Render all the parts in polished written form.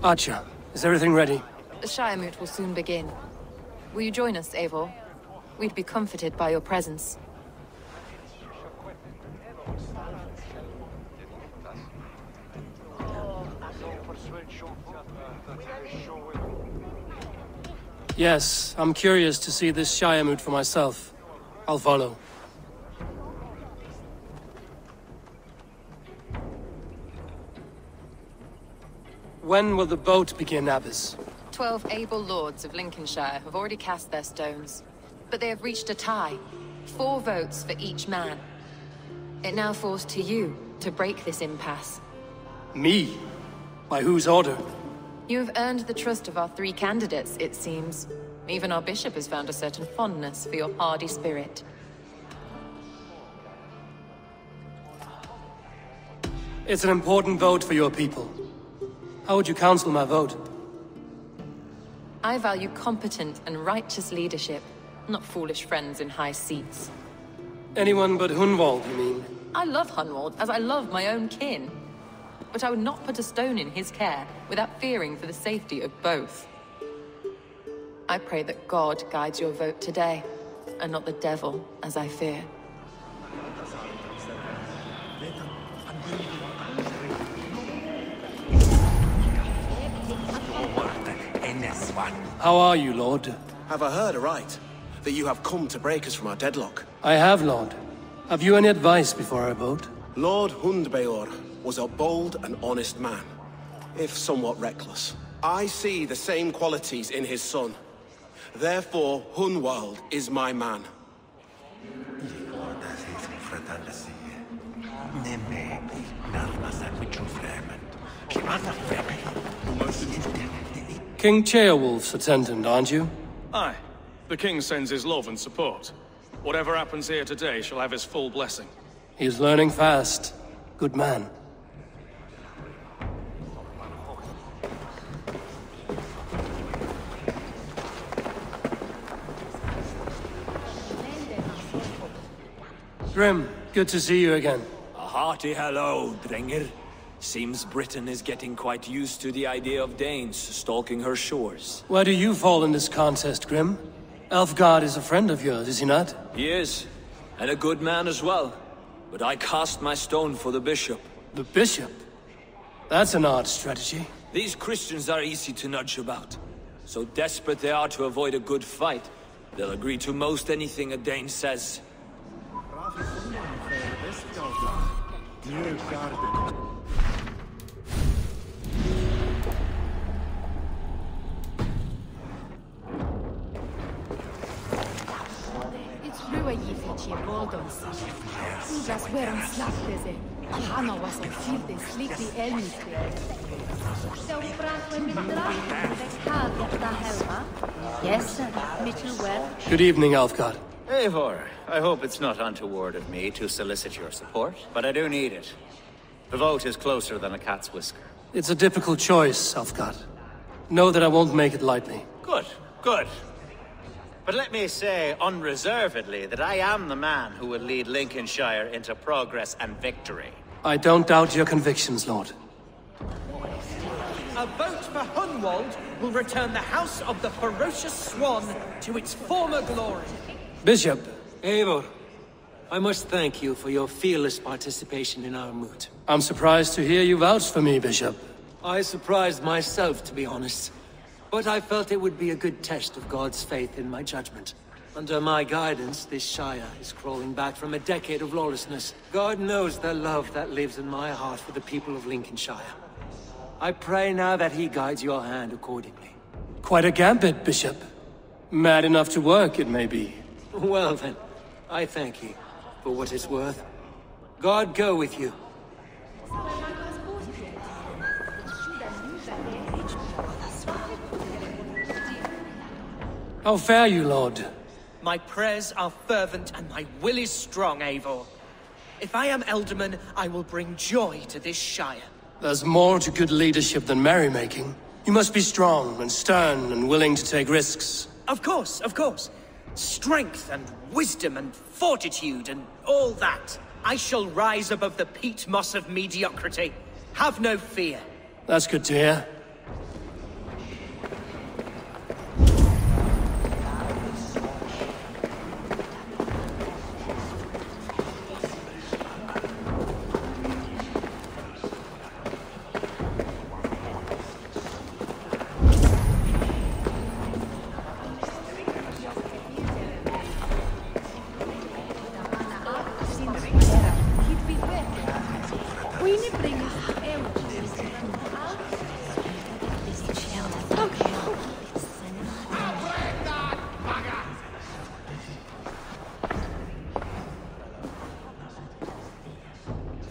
Archer, is everything ready? The Shire Moot will soon begin. Will you join us, Eivor? We'd be comforted by your presence. Yes, I'm curious to see this Shire Moot for myself. I'll follow. When will the boat begin, Abbess? 12 able lords of Lincolnshire have already cast their stones, but they have reached a tie. 4 votes for each man. It now falls to you to break this impasse. Me? By whose order? You have earned the trust of our 3 candidates, it seems. Even our bishop has found a certain fondness for your hardy spirit. It's an important vote for your people. How would you counsel my vote? I value competent and righteous leadership, not foolish friends in high seats. Anyone but Hunwald, you mean? I love Hunwald, as I love my own kin. But I would not put a stone in his care without fearing for the safety of both. I pray that God guides your vote today, and not the devil, as I fear. How are you, Lord? Have I heard aright? That you have come to break us from our deadlock? I have, Lord. Have you any advice before I vote? Lord Hundbeor was a bold and honest man, if somewhat reckless. I see the same qualities in his son. Therefore, Hunwald is my man. King Ceolwulf's attendant, aren't you? Aye. The king sends his love and support. Whatever happens here today shall have his full blessing. He's learning fast. Good man. Grim, good to see you again. A hearty hello, Dringer. Seems Britain is getting quite used to the idea of Danes stalking her shores. Where do you fall in this contest, Grim? Elfgard is a friend of yours, is he not? He is, and a good man as well. But I cast my stone for the bishop. The bishop? That's an odd strategy. These Christians are easy to nudge about. So desperate they are to avoid a good fight, they'll agree to most anything a Dane says. Yes, sir. Mitchell well. Good evening, Elfgard. Eivor, I hope it's not untoward of me to solicit your support, but I do need it. The vote is closer than a cat's whisker. It's a difficult choice, Elfgard. Know that I won't make it lightly. Good, good. But let me say unreservedly that I am the man who will lead Lincolnshire into progress and victory. I don't doubt your convictions, Lord. A vote for Hunwald will return the House of the Ferocious Swan to its former glory. Bishop. Eivor, I must thank you for your fearless participation in our moot. I'm surprised to hear you vouch for me, Bishop. I surprised myself, to be honest. But I felt it would be a good test of God's faith in my judgment. Under my guidance, this Shire is crawling back from a decade of lawlessness. God knows the love that lives in my heart for the people of Lincolnshire. I pray now that he guides your hand accordingly. Quite a gambit, Bishop. Mad enough to work, it may be. Well then, I thank you for what it's worth. God go with you. How fare you, Lord? My prayers are fervent and my will is strong, Eivor. If I am Elderman, I will bring joy to this Shire. There's more to good leadership than merrymaking. You must be strong and stern and willing to take risks. Of course, of course. Strength and wisdom and fortitude and all that. I shall rise above the peat moss of mediocrity. Have no fear. That's good to hear.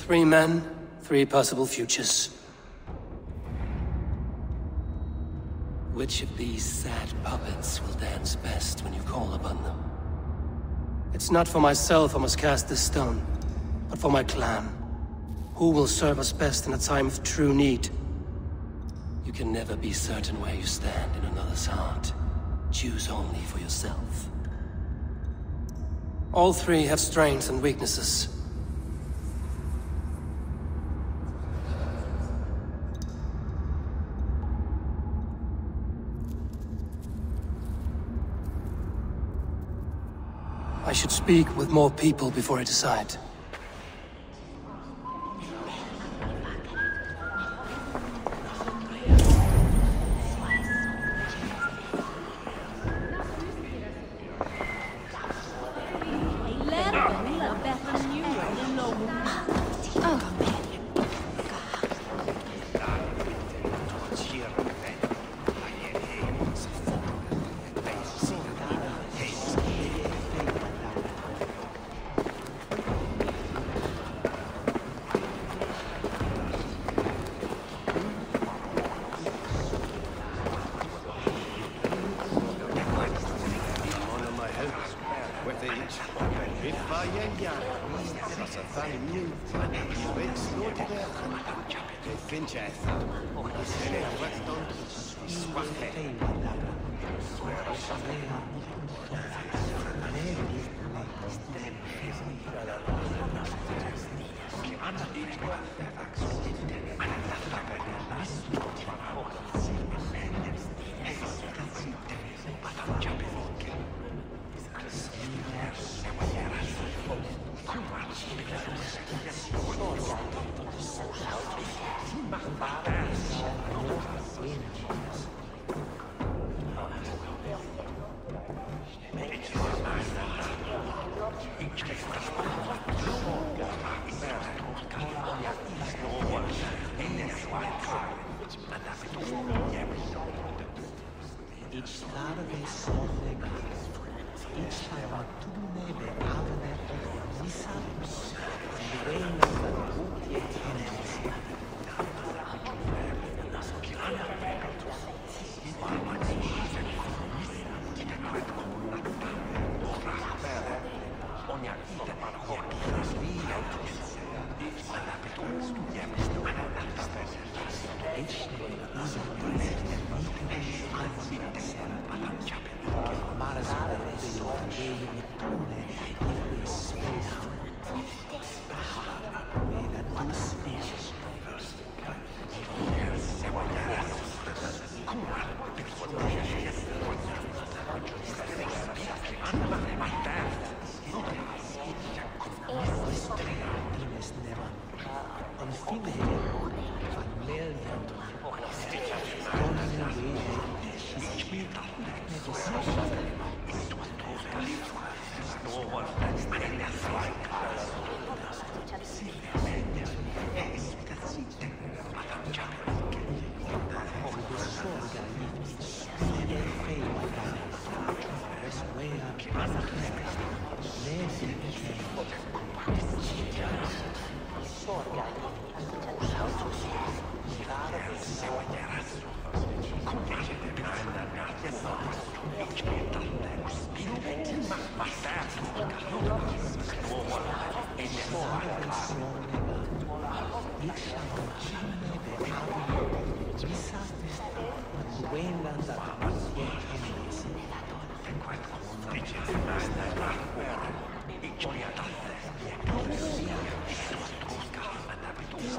Three men, three possible futures. Which of these sad puppets will dance best when you call upon them? It's not for myself I must cast this stone, but for my clan. Who will serve us best in a time of true need? You can never be certain where you stand in another's heart. Choose only for yourself. All three have strengths and weaknesses. I should speak with more people before I decide.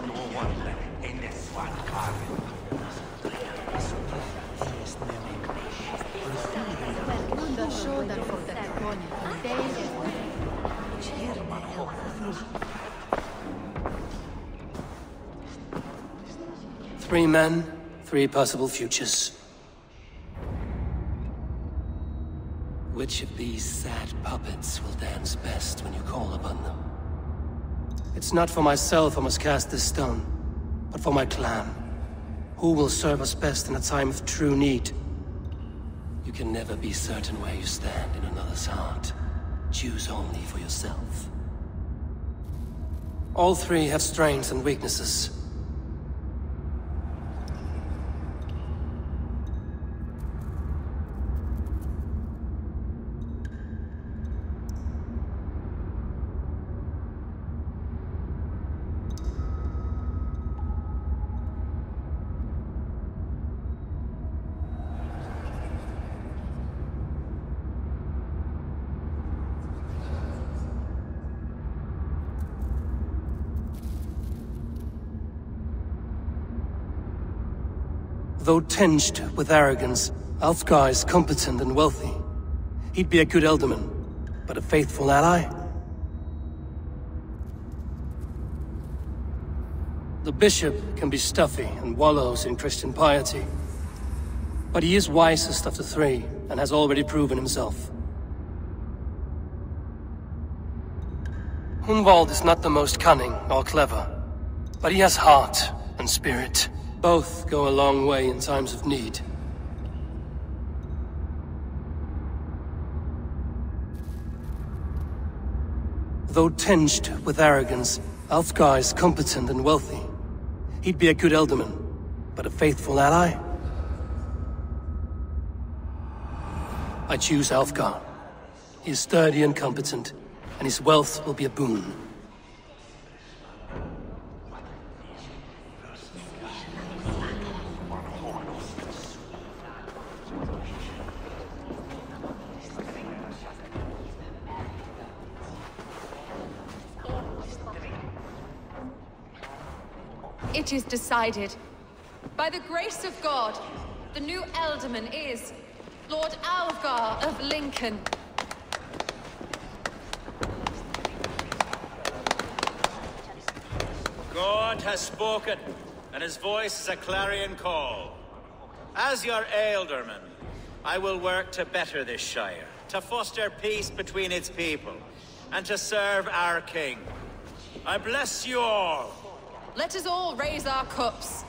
No one in this one carving. 3 men, 3 possible futures. Which of these sad puppets will dance best when you call upon them? It's not for myself I must cast this stone, but for my clan. Who will serve us best in a time of true need? You can never be certain where you stand in another's heart. Choose only for yourself. All 3 have strengths and weaknesses. Though tinged with arrogance, Alfgar is competent and wealthy. He'd be a good Elderman, but a faithful ally? The bishop can be stuffy and wallows in Christian piety. But he is wisest of the 3, and has already proven himself. Hunwald is not the most cunning or clever, but he has heart and spirit. Both go a long way in times of need. Though tinged with arrogance, Alfgar is competent and wealthy. He'd be a good Elderman, but a faithful ally? I choose Alfgar. He is sturdy and competent, and his wealth will be a boon. It is decided. By the grace of God, the new Elderman is Lord Alfgar of Lincoln. God has spoken, and his voice is a clarion call. As your Elderman, I will work to better this Shire, to foster peace between its people, and to serve our king. I bless you all. Let us all raise our cups.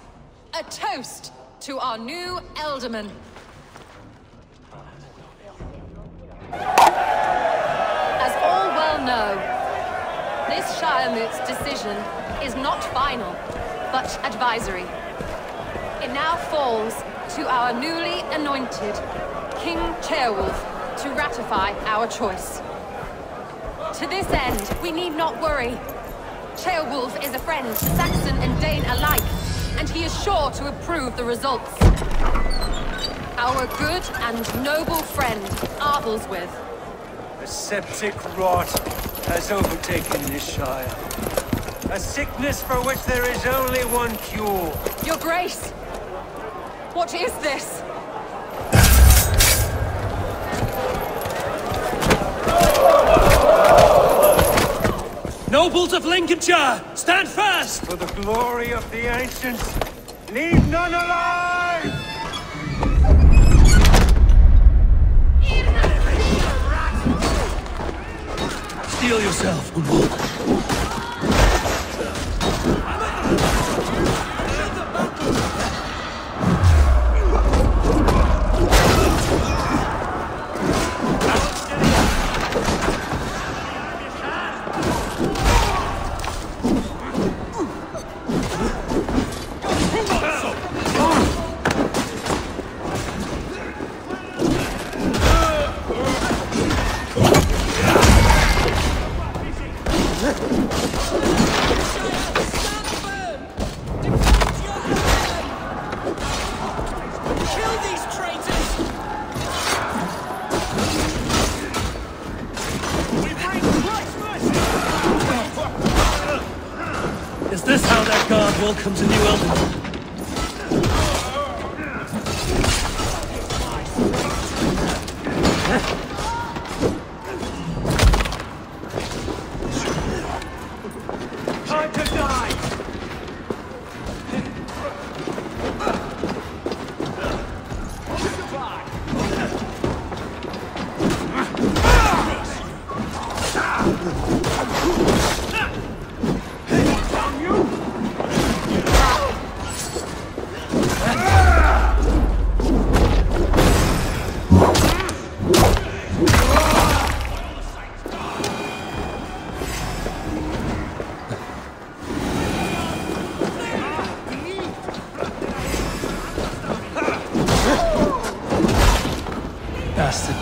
A toast to our new Elderman. As all well know, this Shiremoot's decision is not final, but advisory. It now falls to our newly anointed King Ceolwulf to ratify our choice. To this end, we need not worry. Ceolwulf is a friend to Saxon and Dane alike, and he is sure to approve the results. Our good and noble friend, Arthelswith. A septic rot has overtaken this Shire. A sickness for which there is only one cure. Your Grace! What is this? Nobles of Lincolnshire, stand fast! For the glory of the ancients, leave none alive! Steel yourself, Hunwald. Is this how that guard welcomes a new Elderman? Time to die!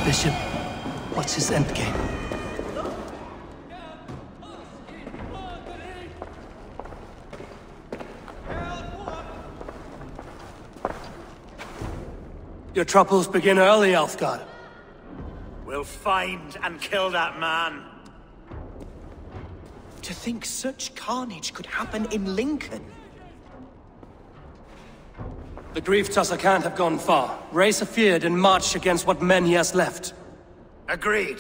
Bishop, what's his endgame? Your troubles begin early, Alfgard. We'll find and kill that man. To think such carnage could happen in Lincoln. The grief tusser can't have gone far. Raise a feared and march against what men he has left. Agreed.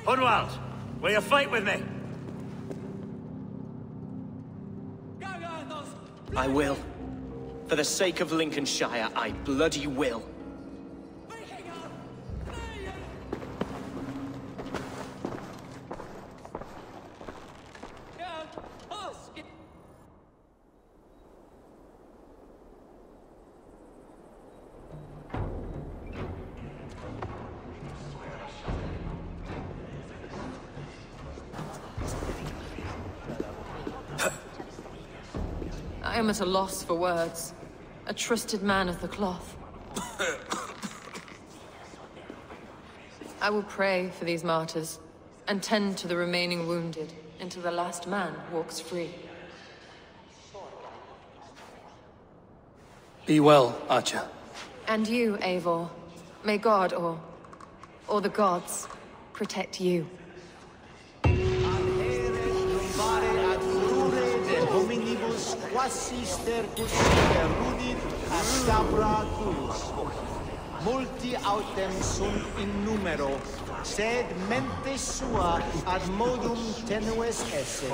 Hunwald, will you fight with me? I will. For the sake of Lincolnshire, I bloody will. I am at a loss for words. A trusted man of the cloth. I will pray for these martyrs, and tend to the remaining wounded, until the last man walks free. Be well, Archer. And you, Eivor. May God, or the gods, protect you. Multi autem sunt in numero, sed mente sua ad modum tenues esse.